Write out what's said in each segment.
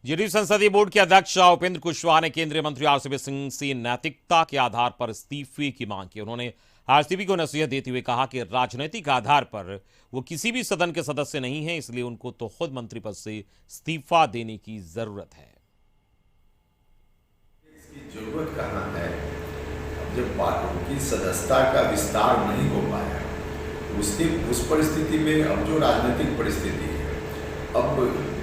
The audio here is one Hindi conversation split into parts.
जदयू संसदीय बोर्ड के अध्यक्ष उपेंद्र कुशवाहा ने केंद्रीय मंत्री आरसीपी सिंह से नैतिकता के आधार पर इस्तीफे की मांग की। उन्होंने आरसीपी को नसीहत देते हुए कहा कि राजनीतिक आधार पर वो किसी भी सदन के सदस्य नहीं है, इसलिए उनको तो खुद मंत्री पद से इस्तीफा देने की जरूरत है। इसकी जरूरत कहाँ है? अब जब पार्टी की सदस्यता का विस्तार नहीं हो पाया, उस परिस्थिति में अब जो राजनीतिक परिस्थिति है, अब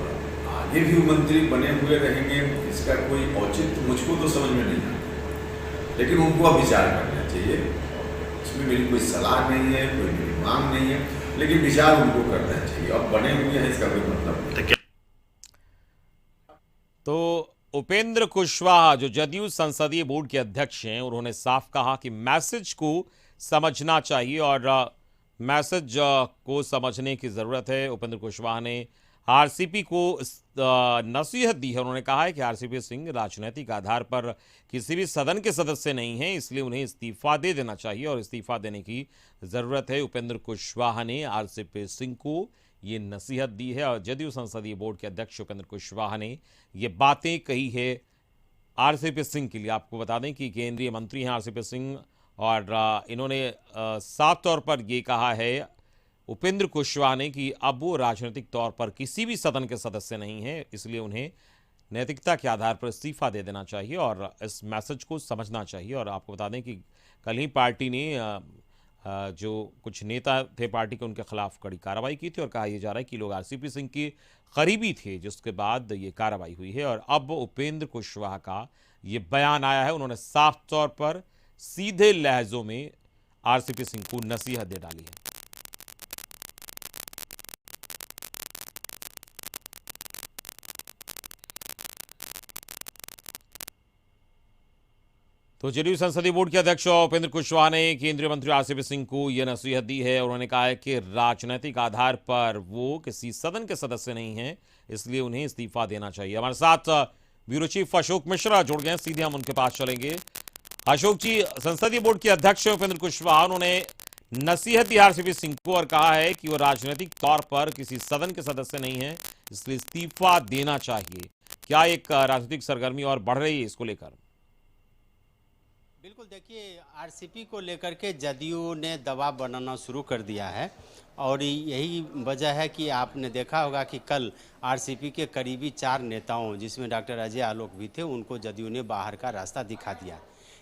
आगे भी मंत्री बने हुए रहेंगे, इसका कोई औचित्य मुझको तो समझ में नहीं आता। लेकिन उनको अब विचार करना चाहिए। इसमें मेरी कोई सलाह नहीं है, कोई मेरी मांग नहीं है, लेकिन विचार उनको करना चाहिए। अब बने हुए हैं, इसका कोई मतलब नहीं। तो उपेंद्र कुशवाहा जो जदयू संसदीय बोर्ड के अध्यक्ष हैं, उन्होंने साफ कहा कि मैसेज को समझना चाहिए और मैसेज को समझने की जरूरत है। उपेंद्र कुशवाहा ने आरसीपी को नसीहत दी है। उन्होंने कहा है कि आरसीपी सिंह राजनीतिक आधार पर किसी भी सदन के सदस्य नहीं हैं, इसलिए उन्हें इस्तीफा दे देना चाहिए और इस्तीफा देने की जरूरत है। उपेंद्र कुशवाहा ने आरसीपी सिंह को ये नसीहत दी है और जदयू संसदीय बोर्ड के अध्यक्ष उपेंद्र कुशवाहा ने ये बातें कही है आरसीपी सिंह के लिए। आपको बता दें कि केंद्रीय मंत्री हैं आरसीपी सिंह और इन्होंने साफ तौर पर ये कहा है उपेंद्र कुशवाहा ने कि अब वो राजनीतिक तौर पर किसी भी सदन के सदस्य नहीं हैं, इसलिए उन्हें नैतिकता के आधार पर इस्तीफा दे देना चाहिए और इस मैसेज को समझना चाहिए। और आपको बता दें कि कल ही पार्टी ने जो कुछ नेता थे पार्टी के, उनके खिलाफ कड़ी कार्रवाई की थी और कहा यह जा रहा है कि लोग आरसीपी सिंह के करीबी थे, जिसके बाद ये कार्रवाई हुई है। और अब उपेंद्र कुशवाहा का ये बयान आया है, उन्होंने साफ तौर पर सीधे लहजों में आरसीपी सिंह को नसीहत दे डाली है। तो जदयू संसदीय बोर्ड के अध्यक्ष उपेंद्र कुशवाहा ने केंद्रीय मंत्री आरसीपी सिंह को यह नसीहत दी है। उन्होंने कहा है कि राजनीतिक आधार पर वो किसी सदन के सदस्य नहीं हैं, इसलिए उन्हें इस्तीफा देना चाहिए। हमारे साथ ब्यूरो चीफ अशोक मिश्रा जुड़ गए हैं, सीधे हम उनके पास चलेंगे। अशोक जी, संसदीय बोर्ड के अध्यक्ष उपेंद्र कुशवाहा, उन्होंने नसीहत दी आरसीपी सिंह को और कहा है कि वो राजनीतिक तौर पर किसी सदन के सदस्य नहीं है, इसलिए इस्तीफा देना चाहिए। क्या एक राजनीतिक सरगर्मी और बढ़ रही है इसको लेकर? बिल्कुल, देखिए आरसीपी को लेकर के जदयू ने दबाव बनाना शुरू कर दिया है और यही वजह है कि आपने देखा होगा कि कल आरसीपी के करीबी 4 नेताओं, जिसमें डॉक्टर अजय आलोक भी थे, उनको जदयू ने बाहर का रास्ता दिखा दिया।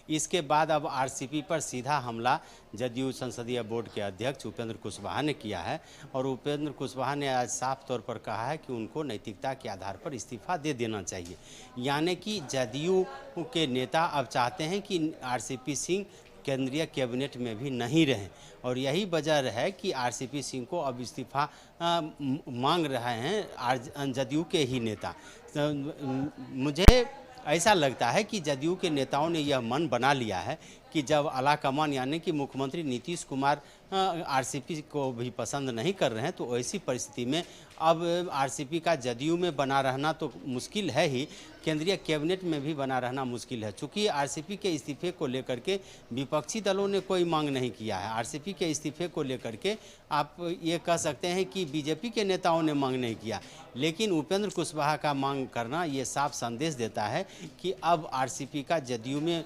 इसके बाद अब आरसीपी पर सीधा हमला जदयू संसदीय बोर्ड के अध्यक्ष उपेंद्र कुशवाहा ने किया है और उपेंद्र कुशवाहा ने आज साफ तौर पर कहा है कि उनको नैतिकता के आधार पर इस्तीफा दे देना चाहिए। यानी कि जदयू के नेता अब चाहते हैं कि आरसीपी सिंह केंद्रीय कैबिनेट में भी नहीं रहें और यही वजह है कि आरसीपी सिंह को अब इस्तीफा मांग रहे हैं जदयू के ही नेता। मुझे ऐसा लगता है कि जदयू के नेताओं ने यह मन बना लिया है कि जब आलाकमान यानी कि मुख्यमंत्री नीतीश कुमार आरसीपी को भी पसंद नहीं कर रहे हैं, तो ऐसी परिस्थिति में अब आरसीपी का जदयू में बना रहना तो मुश्किल है ही, केंद्रीय कैबिनेट में भी बना रहना मुश्किल है। चूँकि आरसीपी के इस्तीफे को लेकर के विपक्षी दलों ने कोई मांग नहीं किया है। आरसीपी के इस्तीफे को लेकर के आप ये कह सकते हैं कि बीजेपी के नेताओं ने मांग नहीं किया, लेकिन उपेंद्र कुशवाहा का मांग करना ये साफ संदेश देता है कि अब आरसीपी का जदयू में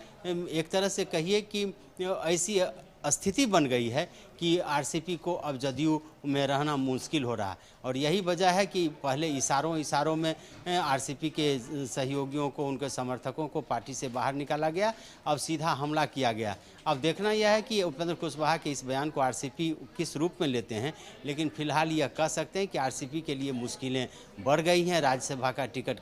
एक तरह से कहिए कि ऐसी स्थिति बन गई है कि आरसीपी को अब जदयू में रहना मुश्किल हो रहा है और यही वजह है कि पहले इशारों में आरसीपी के सहयोगियों को, उनके समर्थकों को पार्टी से बाहर निकाला गया, अब सीधा हमला किया गया। अब देखना यह है कि उपेंद्र कुशवाहा के इस बयान को आरसीपी किस रूप में लेते हैं, लेकिन फिलहाल यह कह सकते हैं कि आरसीपी के लिए मुश्किलें बढ़ गई हैं। राज्यसभा का टिकट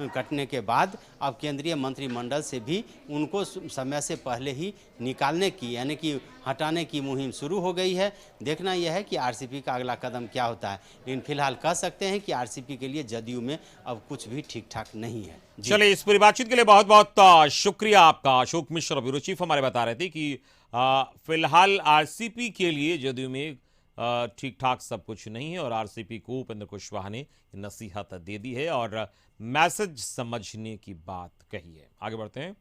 कटने के बाद अब केंद्रीय मंत्रिमंडल से भी उनको समय से पहले ही निकालने की यानी कि हटाने की मुहिम शुरू हो गई है। देखना यह है कि आरसीपी का अगला कदम क्या होता है, लेकिन फिलहाल कह सकते हैं कि आरसीपी के लिए जदयू में अब कुछ भी ठीक ठाक नहीं है। चलिए, इस पूरी बातचीत के लिए बहुत बहुत शुक्रिया आपका। अशोक मिश्रा ब्यूरो चीफ हमारे बता रहे थे कि फिलहाल आरसीपी के लिए जदयू में ठीक ठाक सब कुछ नहीं है और आरसीपी को उपेंद्र कुशवाहा ने नसीहत दे दी है और मैसेज समझने की बात कही है। आगे बढ़ते हैं।